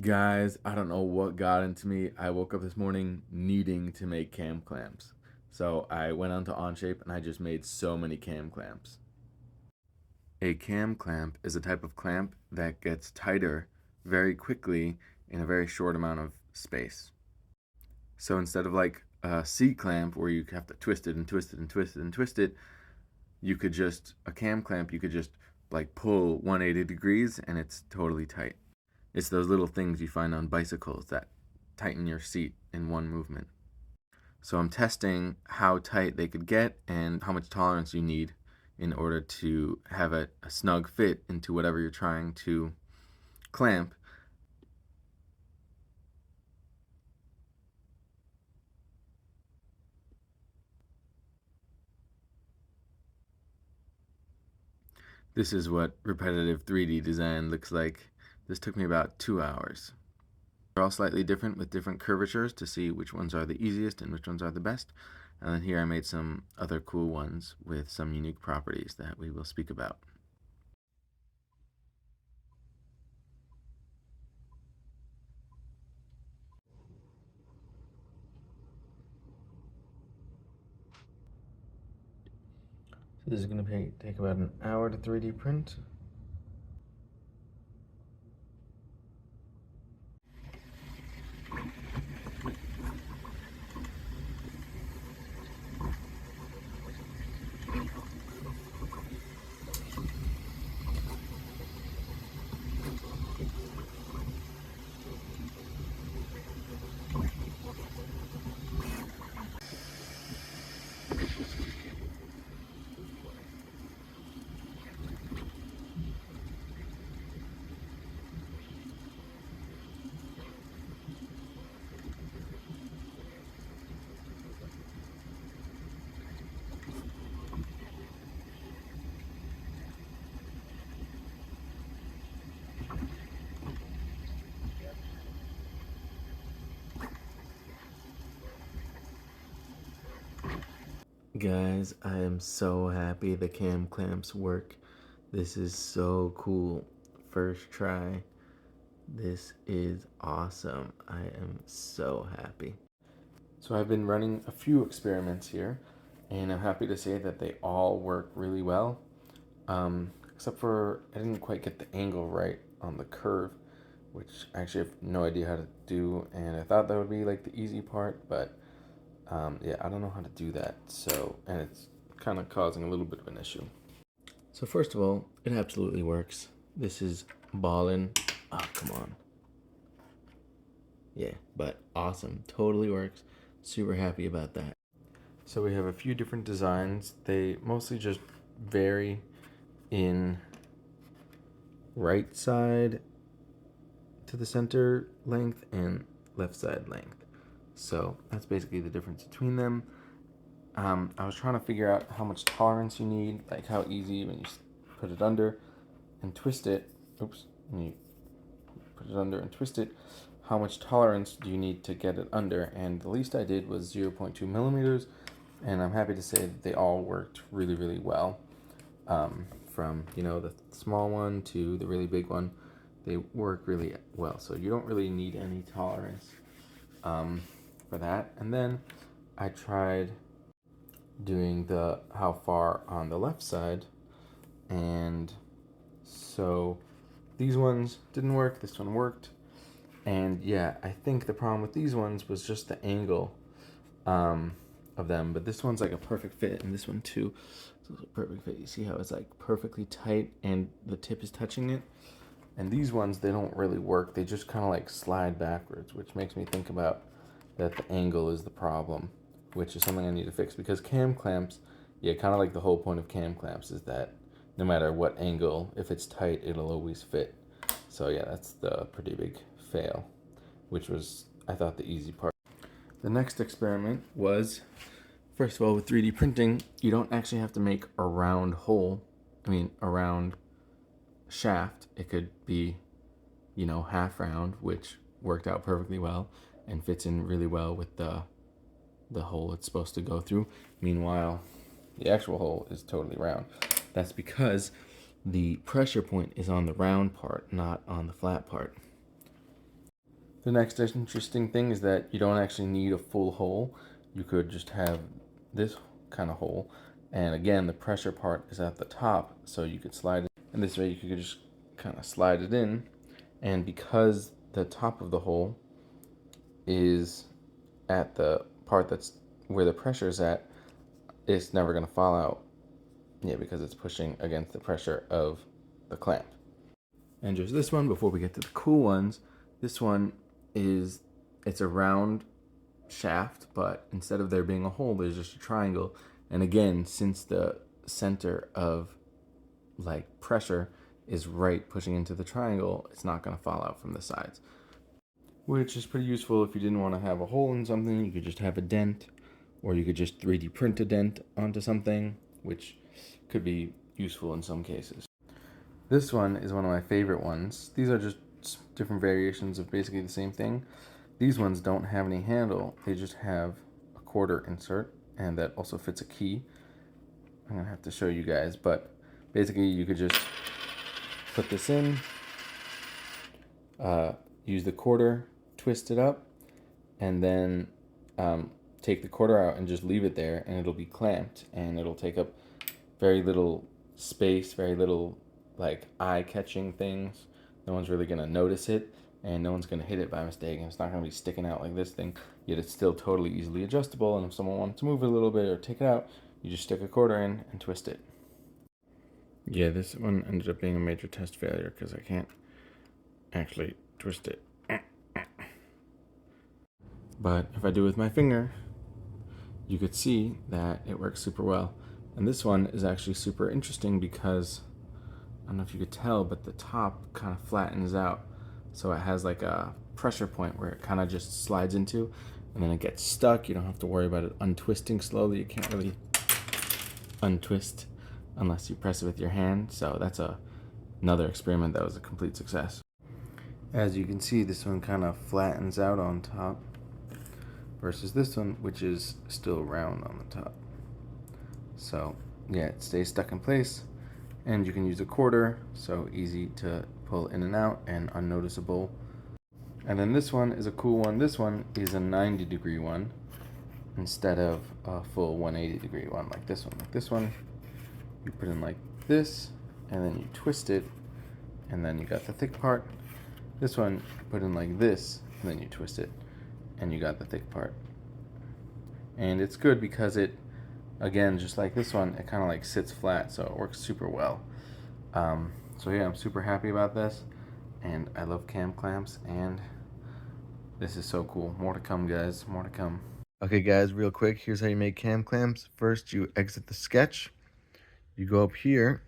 Guys, I don't know what got into me. I woke up this morning needing to make cam clamps. So I went onto Onshape and I just made so many cam clamps. A cam clamp is a type of clamp that gets tighter very quickly in a very short amount of space. So instead of like a C clamp where you have to twist it and twist it and twist it and twist it, a cam clamp, you could just like pull 180 degrees and it's totally tight. It's those little things you find on bicycles that tighten your seat in one movement. So I'm testing how tight they could get and how much tolerance you need in order to have a snug fit into whatever you're trying to clamp. This is what repetitive 3D design looks like. This took me about 2 hours. They're all slightly different with different curvatures to see which ones are the easiest and which ones are the best. And then here I made some other cool ones with some unique properties that we will speak about. So this is going to take about an hour to 3D print. Guys, I am so happy the cam clamps work. This is so cool. First try. This is awesome. I am so happy. So I've been running a few experiments here, and I'm happy to say that they all work really well. Except for I didn't quite get the angle right on the curve, which I actually have no idea how to do, and I thought that would be like the easy part, but yeah, I don't know how to do that. So, and it's kind of causing a little bit of an issue. So first of all, it absolutely works. This is ballin'. Oh, come on. Yeah, but awesome. Totally works. Super happy about that. So we have a few different designs. They mostly just vary in right side to the center length and left side length. So that's basically the difference between them. I was trying to figure out how much tolerance you need, like how easy when you put it under and twist it. Oops, when you put it under and twist it, how much tolerance do you need to get it under? And the least I did was 0.2 millimeters, and I'm happy to say that they all worked really, really well. From the small one to the really big one, they work really well. So you don't really need any tolerance for that. And then I tried doing the how far on the left side, and so these ones didn't work. This one worked, and yeah, I think the problem with these ones was just the angle of them. But this one's like a perfect fit, and this one too. It's a perfect fit. You see how it's like perfectly tight, and the tip is touching it. And these ones, they don't really work. They just kind of like slide backwards, which makes me think about that the angle is the problem, which is something I need to fix, because cam clamps, yeah, kind of like the whole point of cam clamps is that no matter what angle, if it's tight, it'll always fit. So yeah, that's the pretty big fail, which was, I thought, the easy part. The next experiment was, first of all, with 3D printing, you don't actually have to make a round hole. A round shaft. It could be, half round, which worked out perfectly well and fits in really well with the hole it's supposed to go through. Meanwhile, the actual hole is totally round. That's because the pressure point is on the round part, not on the flat part. The next interesting thing is that you don't actually need a full hole. You could just have this kind of hole. And again, the pressure part is at the top, so you could slide it. And this way you could just kind of slide it in. And because the top of the hole is at the part that's where the pressure is at, it's never going to fall out. Yeah, because it's pushing against the pressure of the clamp. And just this one, before we get to the cool ones, this one it's a round shaft, but instead of there being a hole, there's just a triangle. And again, since the center of like pressure is right pushing into the triangle, it's not going to fall out from the sides, which is pretty useful if you didn't want to have a hole in something. You could just have a dent, or you could just 3D print a dent onto something, which could be useful in some cases. This one is one of my favorite ones. These are just different variations of basically the same thing. These ones don't have any handle. They just have a quarter insert, and that also fits a key. I'm gonna have to show you guys, but basically you could just put this in, use the quarter, twist it up, and then take the quarter out and just leave it there, and it'll be clamped, and it'll take up very little space, very little like eye-catching things. No one's really gonna notice it, and no one's gonna hit it by mistake, and it's not gonna be sticking out like this thing. Yet it's still totally easily adjustable, and if someone wanted to move it a little bit or take it out, you just stick a quarter in and twist it. Yeah, this one ended up being a major test failure because I can't actually twist it. But if I do it with my finger, you could see that it works super well. And this one is actually super interesting because I don't know if you could tell, but the top kind of flattens out. So it has like a pressure point where it kind of just slides into, and then it gets stuck. You don't have to worry about it untwisting slowly. You can't really untwist unless you press it with your hand. So that's another experiment that was a complete success. As you can see, this one kind of flattens out on top versus this one, which is still round on the top. So yeah, it stays stuck in place. And you can use a quarter, so easy to pull in and out and unnoticeable. And then this one is a cool one. This one is a 90-degree one instead of a full 180-degree one like this one. Like this one, you put in like this, and then you twist it, and then you got the thick part. This one, you put in like this, and then you twist it, and you got the thick part. And it's good because it, again, just like this one, it kind of like sits flat, so it works super well. So yeah, I'm super happy about this, and I love cam clamps, and this is so cool. More to come, guys, more to come. Okay guys, real quick, here's how you make cam clamps. First, you exit the sketch, you go up here,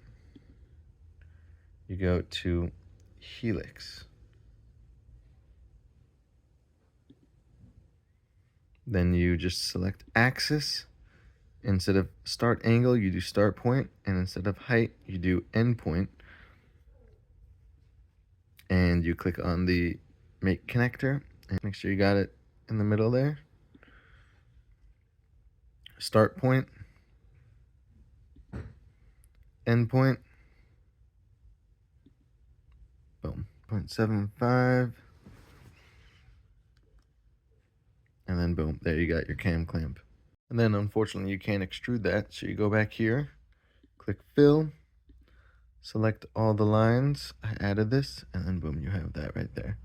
you go to Helix. Then you just select axis. Instead of start angle, you do start point, and instead of height, you do end point. And you click on the make connector, and make sure you got it in the middle there. Start point, end point, boom, 0.75, and then boom, there you got your cam clamp. And then unfortunately you can't extrude that, so you go back here, click fill, select all the lines, I added this, and then boom, you have that right there.